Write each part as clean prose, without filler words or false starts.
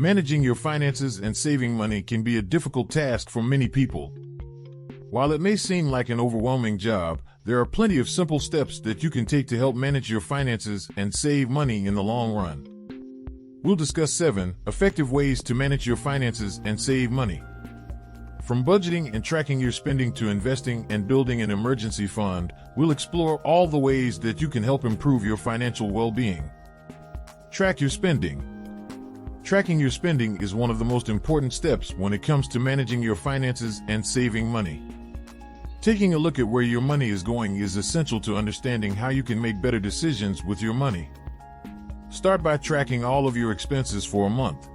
Managing your finances and saving money can be a difficult task for many people. While it may seem like an overwhelming job, there are plenty of simple steps that you can take to help manage your finances and save money in the long run. We'll discuss 7 effective ways to manage your finances and save money. From budgeting and tracking your spending to investing and building an emergency fund, we'll explore all the ways that you can help improve your financial well-being. Track your spending. Tracking your spending is one of the most important steps when it comes to managing your finances and saving money. Taking a look at where your money is going is essential to understanding how you can make better decisions with your money. Start by tracking all of your expenses for a month.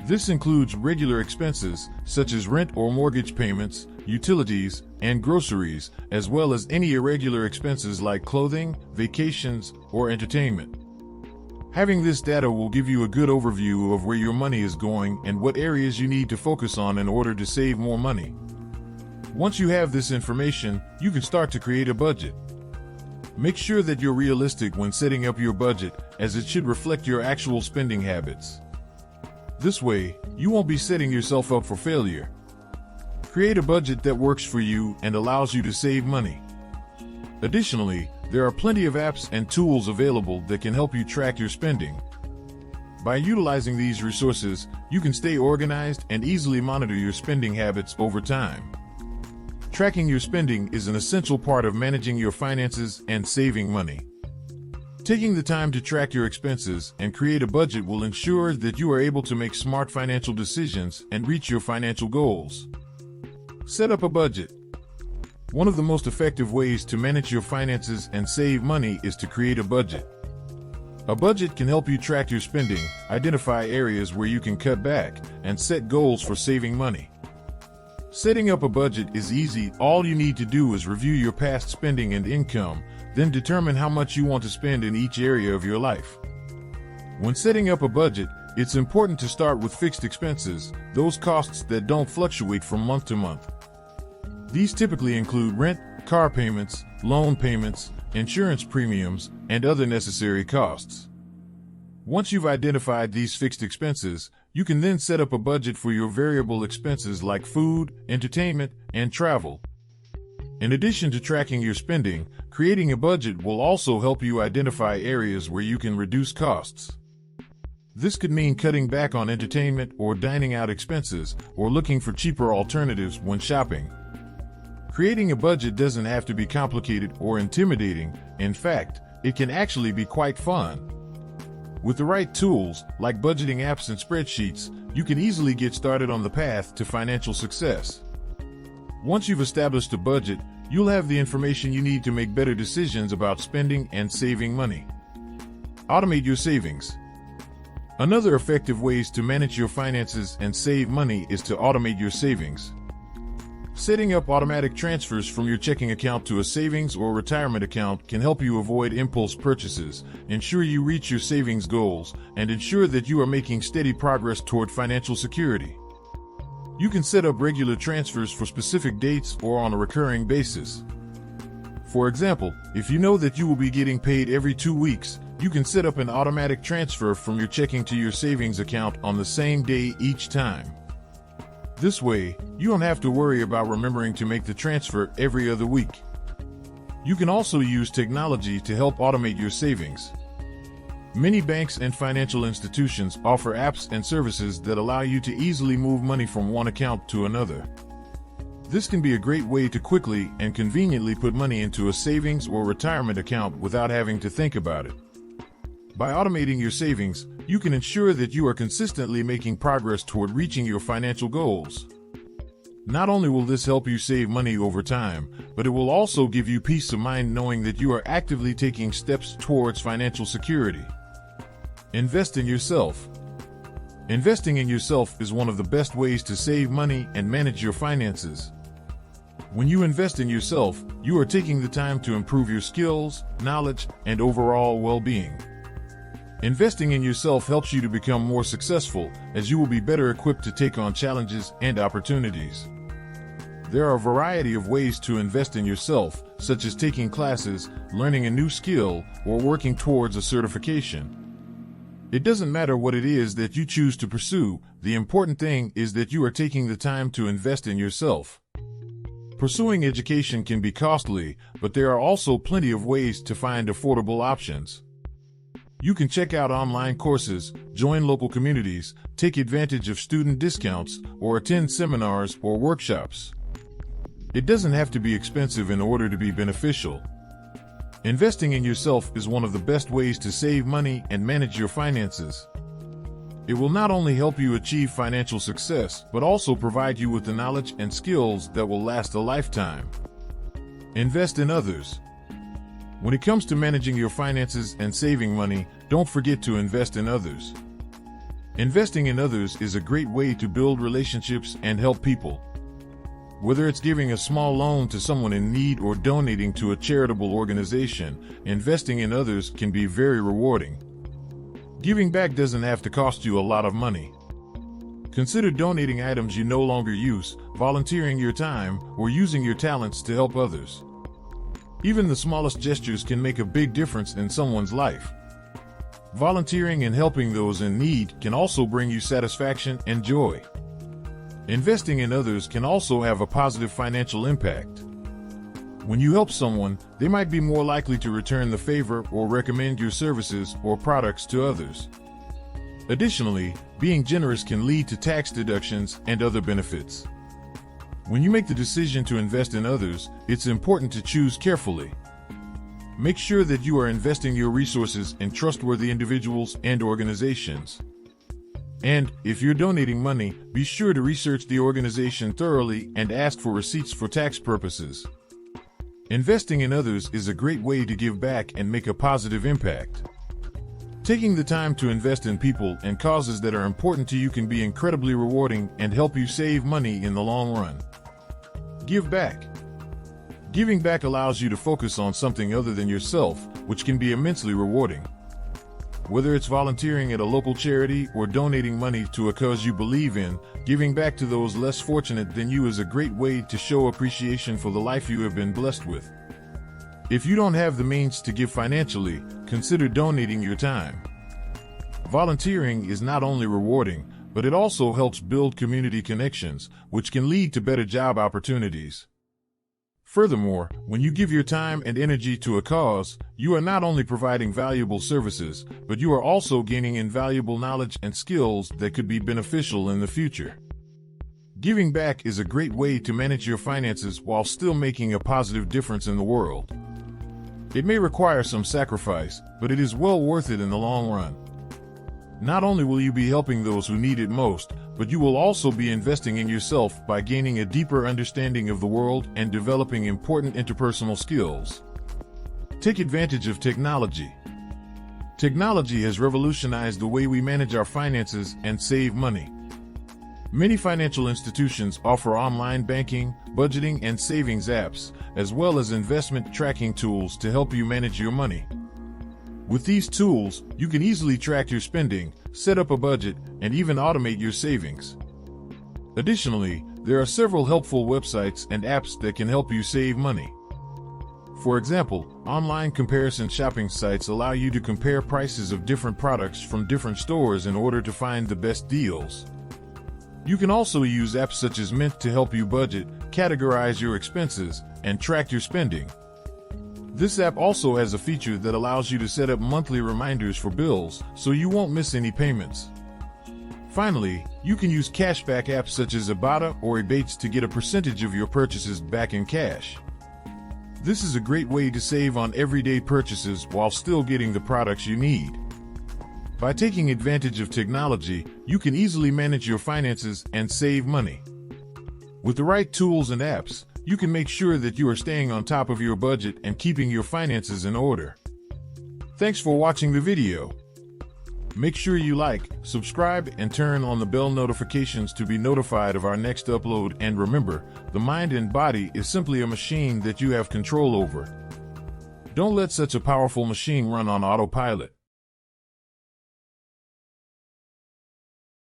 This includes regular expenses, such as rent or mortgage payments, utilities, and groceries, as well as any irregular expenses like clothing, vacations, or entertainment. Having this data will give you a good overview of where your money is going and what areas you need to focus on in order to save more money. Once you have this information, you can start to create a budget. Make sure that you're realistic when setting up your budget, as it should reflect your actual spending habits. This way, you won't be setting yourself up for failure. Create a budget that works for you and allows you to save money. Additionally, there are plenty of apps and tools available that can help you track your spending. By utilizing these resources, you can stay organized and easily monitor your spending habits over time. Tracking your spending is an essential part of managing your finances and saving money. Taking the time to track your expenses and create a budget will ensure that you are able to make smart financial decisions and reach your financial goals. Set up a budget. One of the most effective ways to manage your finances and save money is to create a budget. A budget can help you track your spending, identify areas where you can cut back, and set goals for saving money. Setting up a budget is easy. All you need to do is review your past spending and income, then determine how much you want to spend in each area of your life. When setting up a budget, it's important to start with fixed expenses, those costs that don't fluctuate from month to month. These typically include rent, car payments, loan payments, insurance premiums, and other necessary costs. Once you've identified these fixed expenses, you can then set up a budget for your variable expenses like food, entertainment, and travel. In addition to tracking your spending, creating a budget will also help you identify areas where you can reduce costs. This could mean cutting back on entertainment or dining out expenses, or looking for cheaper alternatives when shopping. Creating a budget doesn't have to be complicated or intimidating. In fact, it can actually be quite fun. With the right tools, like budgeting apps and spreadsheets, you can easily get started on the path to financial success. Once you've established a budget, you'll have the information you need to make better decisions about spending and saving money. Automate your savings. Another effective way to manage your finances and save money is to automate your savings. Setting up automatic transfers from your checking account to a savings or retirement account can help you avoid impulse purchases, ensure you reach your savings goals, and ensure that you are making steady progress toward financial security. You can set up regular transfers for specific dates or on a recurring basis. For example, if you know that you will be getting paid every 2 weeks, you can set up an automatic transfer from your checking to your savings account on the same day each time. This way, you don't have to worry about remembering to make the transfer every other week. You can also use technology to help automate your savings. Many banks and financial institutions offer apps and services that allow you to easily move money from one account to another. This can be a great way to quickly and conveniently put money into a savings or retirement account without having to think about it. By automating your savings, you can ensure that you are consistently making progress toward reaching your financial goals. Not only will this help you save money over time, but it will also give you peace of mind knowing that you are actively taking steps towards financial security. Invest in yourself. Investing in yourself is one of the best ways to save money and manage your finances. When you invest in yourself, you are taking the time to improve your skills, knowledge, and overall well-being. Investing in yourself helps you to become more successful, as you will be better equipped to take on challenges and opportunities. There are a variety of ways to invest in yourself, such as taking classes, learning a new skill, or working towards a certification. It doesn't matter what it is that you choose to pursue, the important thing is that you are taking the time to invest in yourself. Pursuing education can be costly, but there are also plenty of ways to find affordable options. You can check out online courses, join local communities, take advantage of student discounts, or attend seminars or workshops. It doesn't have to be expensive in order to be beneficial. Investing in yourself is one of the best ways to save money and manage your finances. It will not only help you achieve financial success, but also provide you with the knowledge and skills that will last a lifetime. Invest in others. When it comes to managing your finances and saving money, don't forget to invest in others. Investing in others is a great way to build relationships and help people. Whether it's giving a small loan to someone in need or donating to a charitable organization, investing in others can be very rewarding. Giving back doesn't have to cost you a lot of money. Consider donating items you no longer use, volunteering your time, or using your talents to help others. Even the smallest gestures can make a big difference in someone's life. Volunteering and helping those in need can also bring you satisfaction and joy. Investing in others can also have a positive financial impact. When you help someone, they might be more likely to return the favor or recommend your services or products to others. Additionally, being generous can lead to tax deductions and other benefits. When you make the decision to invest in others, it's important to choose carefully. Make sure that you are investing your resources in trustworthy individuals and organizations. And, if you're donating money, be sure to research the organization thoroughly and ask for receipts for tax purposes. Investing in others is a great way to give back and make a positive impact. Taking the time to invest in people and causes that are important to you can be incredibly rewarding and help you save money in the long run. Give back. Giving back allows you to focus on something other than yourself, which can be immensely rewarding. Whether it's volunteering at a local charity or donating money to a cause you believe in, giving back to those less fortunate than you is a great way to show appreciation for the life you have been blessed with. If you don't have the means to give financially, consider donating your time. Volunteering is not only rewarding, but it also helps build community connections, which can lead to better job opportunities. Furthermore, when you give your time and energy to a cause, you are not only providing valuable services, but you are also gaining invaluable knowledge and skills that could be beneficial in the future. Giving back is a great way to manage your finances while still making a positive difference in the world. It may require some sacrifice, but it is well worth it in the long run. Not only will you be helping those who need it most, but you will also be investing in yourself by gaining a deeper understanding of the world and developing important interpersonal skills. Take advantage of technology. Technology has revolutionized the way we manage our finances and save money. Many financial institutions offer online banking, budgeting, and savings apps, as well as investment tracking tools to help you manage your money. With these tools, you can easily track your spending, set up a budget, and even automate your savings. Additionally, there are several helpful websites and apps that can help you save money. For example, online comparison shopping sites allow you to compare prices of different products from different stores in order to find the best deals. You can also use apps such as Mint to help you budget, categorize your expenses, and track your spending. This app also has a feature that allows you to set up monthly reminders for bills, so you won't miss any payments. Finally, you can use cashback apps such as Ibotta or Ebates to get a percentage of your purchases back in cash. This is a great way to save on everyday purchases while still getting the products you need. By taking advantage of technology, you can easily manage your finances and save money. With the right tools and apps, you can make sure that you are staying on top of your budget and keeping your finances in order. Thanks for watching the video. Make sure you like, subscribe, and turn on the bell notifications to be notified of our next upload. And remember, the mind and body is simply a machine that you have control over. Don't let such a powerful machine run on autopilot.